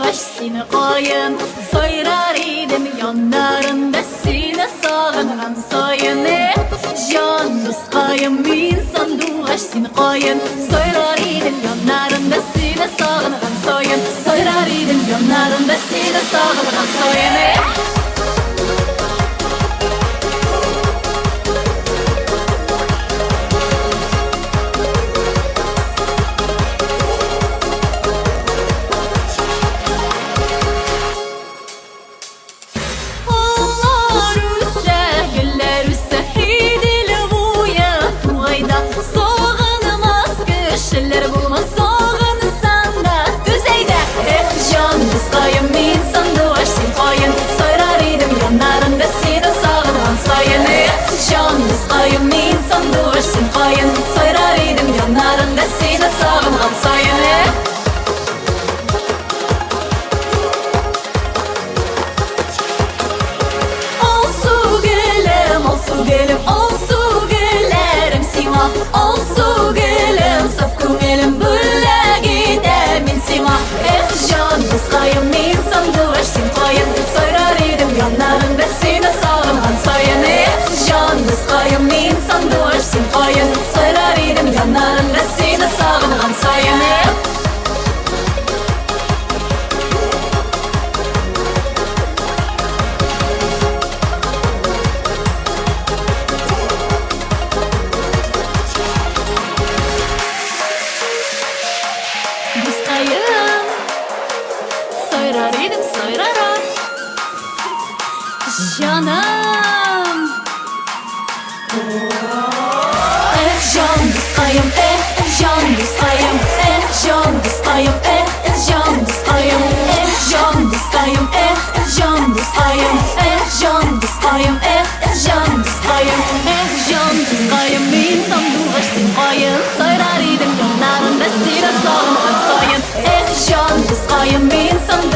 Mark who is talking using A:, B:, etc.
A: sandıvaş seni koyun soyrar idim yanlarında seni sağınan soyun can dostayım min sandıvaş seni koyun soyrar idim yanlarında seni sağınan soyun soyrar idim yanlarında seni sağınan soyun Canım can dostayım can dostayım can dostayım can dostayım can dostayım can dostayım can dostayım can dostayım can dostayım min sandıvaş seni koyun soyrar idim yanlarında seni sağınan soyun can dostayım min sandıvaş